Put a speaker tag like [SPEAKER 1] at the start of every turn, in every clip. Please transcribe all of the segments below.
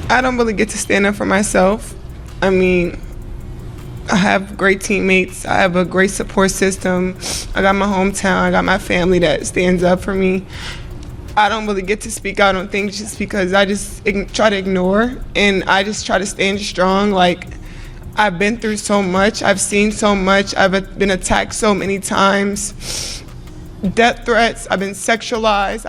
[SPEAKER 1] I don't really get to stand up for myself. I mean, I have great teammates. I have a great support system. I got my hometown. I got my family that stands up for me. I don't really get to speak out on things just because I just try to ignore, and I just try to stand strong. Like, I've been through so much. I've seen so much. I've been attacked so many times. Death threats. I've been sexualized.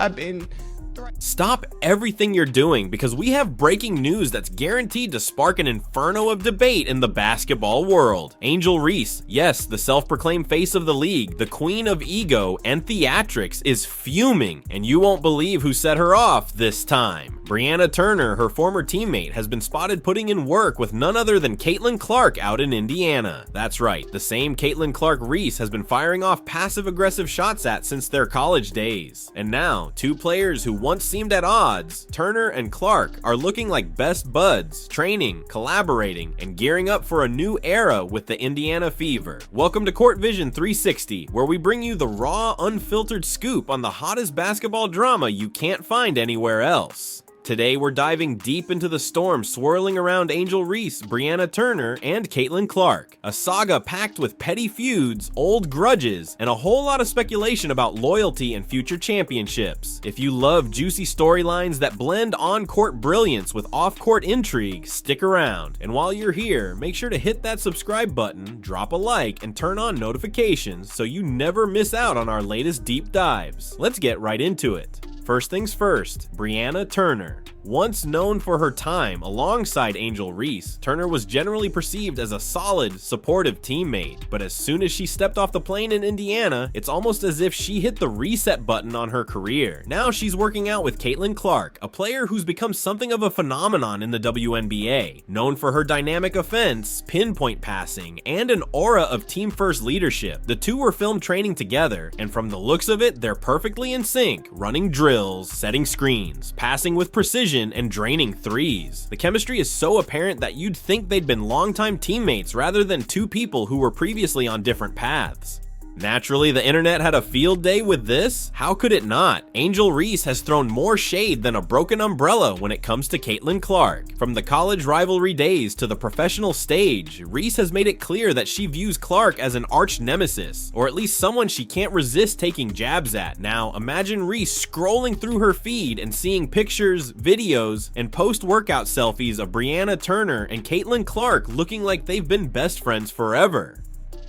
[SPEAKER 2] Stop everything you're doing, because we have breaking news that's guaranteed to spark an inferno of debate in the basketball world. Angel Reese, yes, the self-proclaimed face of the league, the queen of ego and theatrics, is fuming, and you won't believe who set her off this time. Brianna Turner, her former teammate, has been spotted putting in work with none other than Caitlin Clark out in Indiana. That's right, the same Caitlin Clark Reese has been firing off passive-aggressive shots at since their college days. And now, two players who once seemed at odds, Turner and Clark, are looking like best buds, training, collaborating, and gearing up for a new era with the Indiana Fever. Welcome to Court Vision 360, where we bring you the raw, unfiltered scoop on the hottest basketball drama you can't find anywhere else. Today, we're diving deep into the storm swirling around Angel Reese, Brianna Turner, and Caitlin Clark. A saga packed with petty feuds, old grudges, and a whole lot of speculation about loyalty and future championships. If you love juicy storylines that blend on-court brilliance with off-court intrigue, stick around. And while you're here, make sure to hit that subscribe button, drop a like, and turn on notifications so you never miss out on our latest deep dives. Let's get right into it. First things first, Brianna Turner. Once known for her time alongside Angel Reese, Turner was generally perceived as a solid, supportive teammate. But as soon as she stepped off the plane in Indiana, it's almost as if she hit the reset button on her career. Now she's working out with Caitlin Clark, a player who's become something of a phenomenon in the WNBA. Known for her dynamic offense, pinpoint passing, and an aura of team-first leadership, the two were filmed training together, and from the looks of it, they're perfectly in sync, running drills, setting screens, passing with precision, and draining threes. The chemistry is so apparent that you'd think they'd been longtime teammates rather than two people who were previously on different paths. Naturally, the internet had a field day with this. How could it not? Angel Reese has thrown more shade than a broken umbrella when it comes to Caitlin Clark. From the college rivalry days to the professional stage, Reese has made it clear that she views Clark as an arch nemesis, or at least someone she can't resist taking jabs at. Now, imagine Reese scrolling through her feed and seeing pictures, videos, and post-workout selfies of Brianna Turner and Caitlin Clark looking like they've been best friends forever.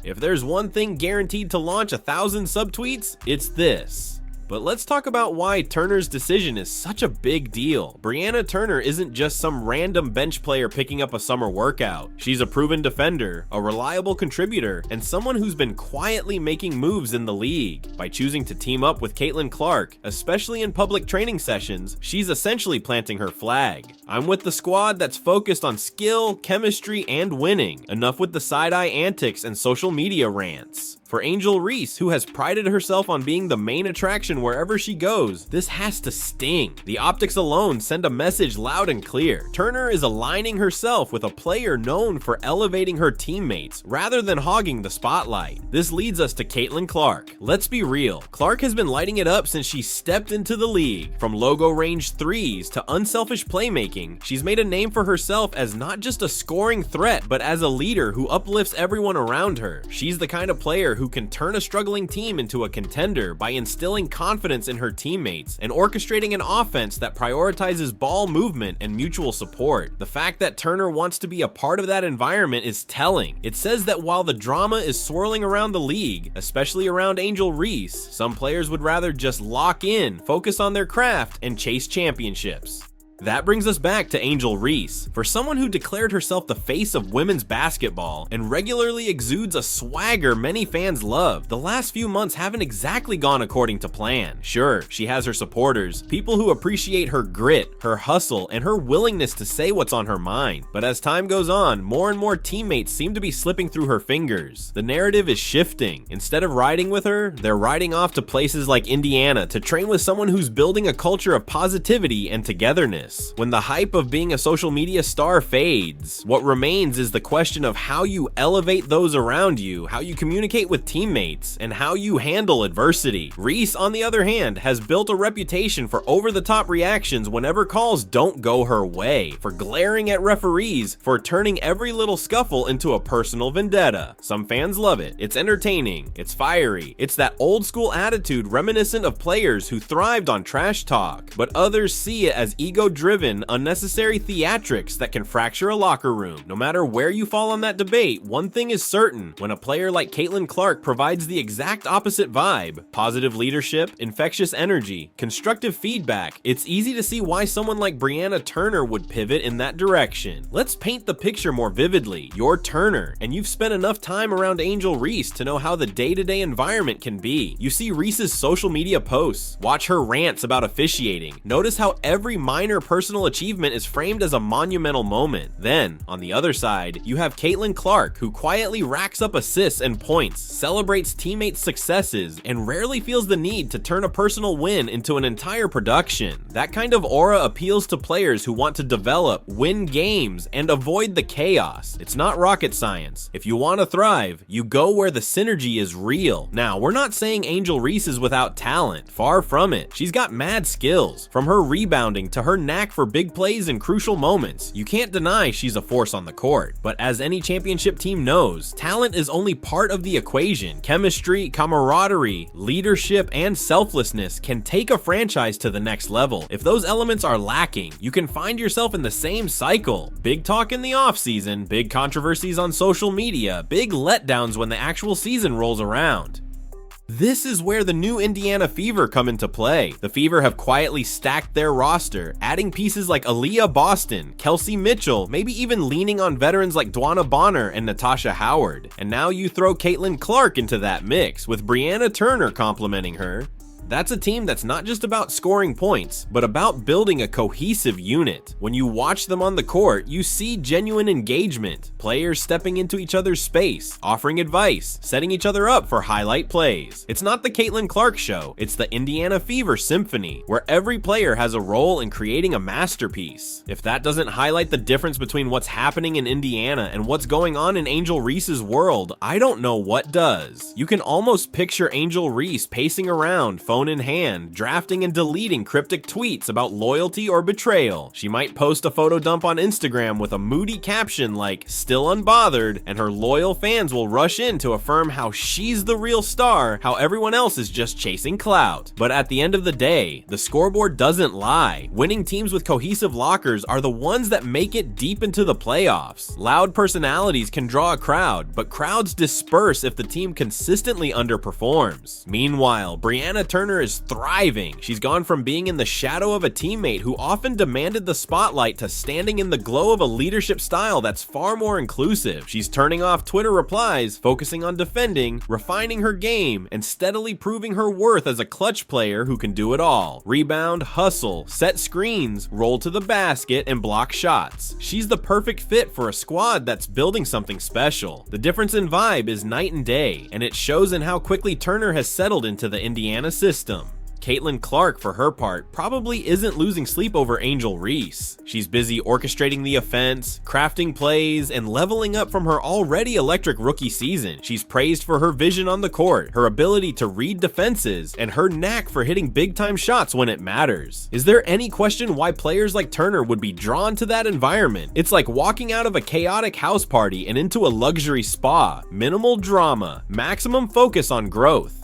[SPEAKER 2] If there's one thing guaranteed to launch 1,000 subtweets, it's this. But let's talk about why Turner's decision is such a big deal. Brianna Turner isn't just some random bench player picking up a summer workout. She's a proven defender, a reliable contributor, and someone who's been quietly making moves in the league. By choosing to team up with Caitlin Clark, especially in public training sessions, she's essentially planting her flag. I'm with the squad that's focused on skill, chemistry, and winning. Enough with the side-eye antics and social media rants. For Angel Reese, who has prided herself on being the main attraction wherever she goes, this has to sting. The optics alone send a message loud and clear. Turner is aligning herself with a player known for elevating her teammates rather than hogging the spotlight. This leads us to Caitlin Clark. Let's be real, Clark has been lighting it up since she stepped into the league. From logo range threes to unselfish playmaking, she's made a name for herself as not just a scoring threat, but as a leader who uplifts everyone around her. She's the kind of player who can turn a struggling team into a contender by instilling confidence in her teammates and orchestrating an offense that prioritizes ball movement and mutual support. The fact that Turner wants to be a part of that environment is telling. It says that while the drama is swirling around the league, especially around Angel Reese, some players would rather just lock in, focus on their craft, and chase championships. That brings us back to Angel Reese. For someone who declared herself the face of women's basketball and regularly exudes a swagger many fans love, the last few months haven't exactly gone according to plan. Sure, she has her supporters, people who appreciate her grit, her hustle, and her willingness to say what's on her mind. But as time goes on, more and more teammates seem to be slipping through her fingers. The narrative is shifting. Instead of riding with her, they're riding off to places like Indiana to train with someone who's building a culture of positivity and togetherness. this. When the hype of being a social media star fades, what remains is the question of how you elevate those around you, how you communicate with teammates, and how you handle adversity. Reese, on the other hand, has built a reputation for over-the-top reactions whenever calls don't go her way, for glaring at referees, for turning every little scuffle into a personal vendetta. Some fans love it. It's entertaining. It's fiery. It's that old school attitude reminiscent of players who thrived on trash talk, but others see it as ego-driven, unnecessary theatrics that can fracture a locker room. No matter where you fall on that debate, one thing is certain: when a player like Caitlin Clark provides the exact opposite vibe, positive leadership, infectious energy, constructive feedback, it's easy to see why someone like Brianna Turner would pivot in that direction. Let's paint the picture more vividly. You're Turner, and you've spent enough time around Angel Reese to know how the day-to-day environment can be. You see Reese's social media posts, watch her rants about officiating, notice how every minor personal achievement is framed as a monumental moment. Then, on the other side, you have Caitlin Clark, who quietly racks up assists and points, celebrates teammates' successes, and rarely feels the need to turn a personal win into an entire production. That kind of aura appeals to players who want to develop, win games, and avoid the chaos. It's not rocket science. If you want to thrive, you go where the synergy is real. Now, we're not saying Angel Reese is without talent. Far from it. She's got mad skills. From her rebounding to her knack for big plays and crucial moments, you can't deny she's a force on the court. But as any championship team knows, talent is only part of the equation. Chemistry, camaraderie, leadership, and selflessness can take a franchise to the next level. If those elements are lacking, you can find yourself in the same cycle. Big talk in the offseason, big controversies on social media, big letdowns when the actual season rolls around. This is where the new Indiana Fever come into play. The Fever have quietly stacked their roster, adding pieces like Aaliyah Boston, Kelsey Mitchell, maybe even leaning on veterans like Dwana Bonner and Natasha Howard. And now you throw Caitlin Clark into that mix, with Brianna Turner complimenting her. That's a team that's not just about scoring points, but about building a cohesive unit. When you watch them on the court, you see genuine engagement, players stepping into each other's space, offering advice, setting each other up for highlight plays. It's not the Caitlin Clark show, it's the Indiana Fever Symphony, where every player has a role in creating a masterpiece. If that doesn't highlight the difference between what's happening in Indiana and what's going on in Angel Reese's world, I don't know what does. You can almost picture Angel Reese pacing around, phone in hand, drafting and deleting cryptic tweets about loyalty or betrayal. She might post a photo dump on Instagram with a moody caption like "still unbothered," and her loyal fans will rush in to affirm how she's the real star, how everyone else is just chasing clout. But at the end of the day, the scoreboard doesn't lie. Winning teams with cohesive lockers are the ones that make it deep into the playoffs. Loud personalities can draw a crowd, but crowds disperse if the team consistently underperforms. Meanwhile, Brianna Turner is thriving. She's gone from being in the shadow of a teammate who often demanded the spotlight to standing in the glow of a leadership style that's far more inclusive. She's turning off Twitter replies, focusing on defending, refining her game, and steadily proving her worth as a clutch player who can do it all. Rebound, hustle, set screens, roll to the basket, and block shots. She's the perfect fit for a squad that's building something special. The difference in vibe is night and day, and it shows in how quickly Turner has settled into the Indiana system. Caitlin Clark, for her part, probably isn't losing sleep over Angel Reese. She's busy orchestrating the offense, crafting plays, and leveling up from her already electric rookie season. She's praised for her vision on the court, her ability to read defenses, and her knack for hitting big-time shots when it matters. Is there any question why players like Turner would be drawn to that environment? It's like walking out of a chaotic house party and into a luxury spa. Minimal drama, maximum focus on growth.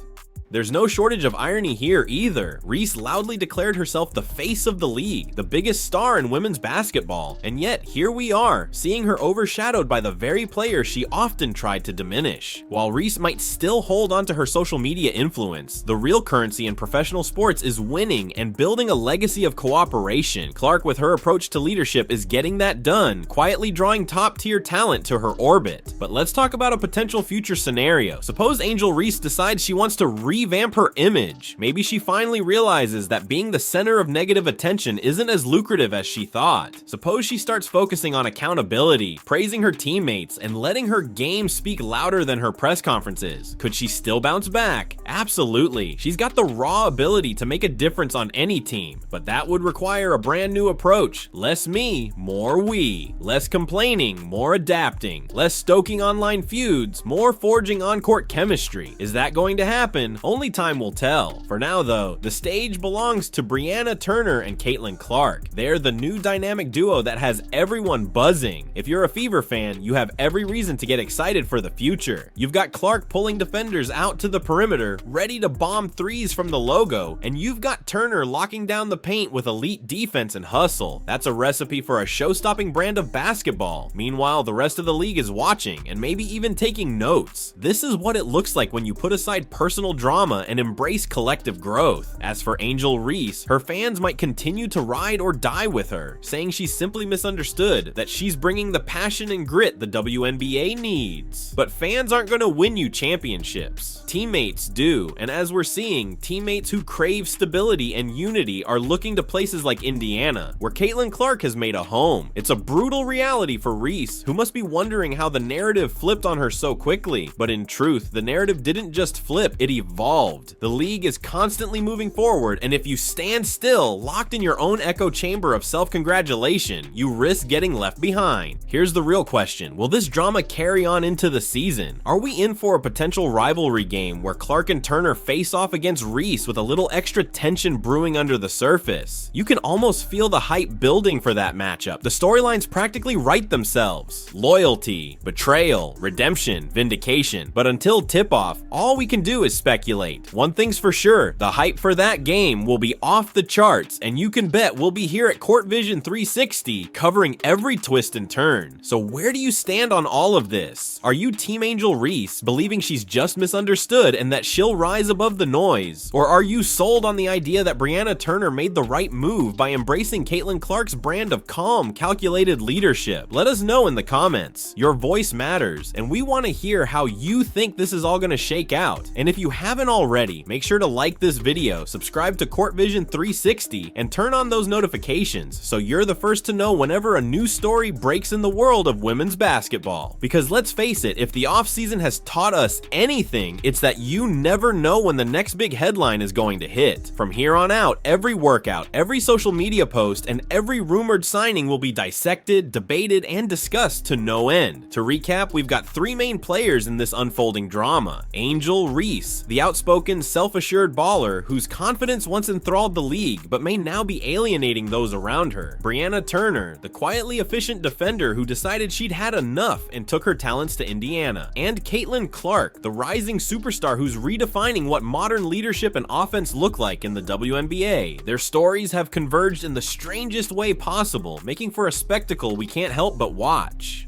[SPEAKER 2] There's no shortage of irony here either. Reese loudly declared herself the face of the league, the biggest star in women's basketball, and yet here we are, seeing her overshadowed by the very player she often tried to diminish. While Reese might still hold onto her social media influence, the real currency in professional sports is winning and building a legacy of cooperation. Clark, with her approach to leadership, is getting that done, quietly drawing top-tier talent to her orbit. But let's talk about a potential future scenario. Suppose Angel Reese decides she wants to revamp her image. Maybe she finally realizes that being the center of negative attention isn't as lucrative as she thought. Suppose she starts focusing on accountability, praising her teammates, and letting her game speak louder than her press conferences. Could she still bounce back? Absolutely. She's got the raw ability to make a difference on any team, but that would require a brand new approach. Less me, more we. Less complaining, more adapting. Less stoking online feuds, more forging on-court chemistry. Is that going to happen? Only time will tell. For now though, the stage belongs to Brianna Turner and Caitlin Clark. They're the new dynamic duo that has everyone buzzing. If you're a Fever fan, you have every reason to get excited for the future. You've got Clark pulling defenders out to the perimeter, ready to bomb threes from the logo, and you've got Turner locking down the paint with elite defense and hustle. That's a recipe for a show-stopping brand of basketball. Meanwhile, the rest of the league is watching and maybe even taking notes. This is what it looks like when you put aside personal drama and embrace collective growth. As for Angel Reese, her fans might continue to ride or die with her, saying she's simply misunderstood, that she's bringing the passion and grit the WNBA needs. But fans aren't going to win you championships. Teammates do, and as we're seeing, teammates who crave stability and unity are looking to places like Indiana, where Caitlin Clark has made a home. It's a brutal reality for Reese, who must be wondering how the narrative flipped on her so quickly. But in truth, the narrative didn't just flip, it evolved. The league is constantly moving forward, and if you stand still, locked in your own echo chamber of self-congratulation, you risk getting left behind. Here's the real question: will this drama carry on into the season? Are we in for a potential rivalry game where Clark and Turner face off against Reese with a little extra tension brewing under the surface? You can almost feel the hype building for that matchup. The storylines practically write themselves. Loyalty, betrayal, redemption, vindication. But until tip-off, all we can do is speculate. One thing's for sure, the hype for that game will be off the charts, and you can bet we'll be here at Court Vision 360 covering every twist and turn. So where do you stand on all of this? Are you Team Angel Reese, believing she's just misunderstood and that she'll rise above the noise? Or are you sold on the idea that Brianna Turner made the right move by embracing Caitlin Clark's brand of calm, calculated leadership? Let us know in the comments. Your voice matters, and we want to hear how you think this is all going to shake out. And if you haven't already, make sure to like this video, subscribe to Court Vision 360, and turn on those notifications so you're the first to know whenever a new story breaks in the world of women's basketball. Because let's face it, if the offseason has taught us anything, it's that you never know when the next big headline is going to hit. From here on out, every workout, every social media post, and every rumored signing will be dissected, debated, and discussed to no end. To recap, we've got three main players in this unfolding drama. Angel Reese, the outspoken, self-assured baller whose confidence once enthralled the league but may now be alienating those around her. Brianna Turner, the quietly efficient defender who decided she'd had enough and took her talents to Indiana. And Caitlin Clark, the rising superstar who's redefining what modern leadership and offense look like in the WNBA. Their stories have converged in the strangest way possible, making for a spectacle we can't help but watch.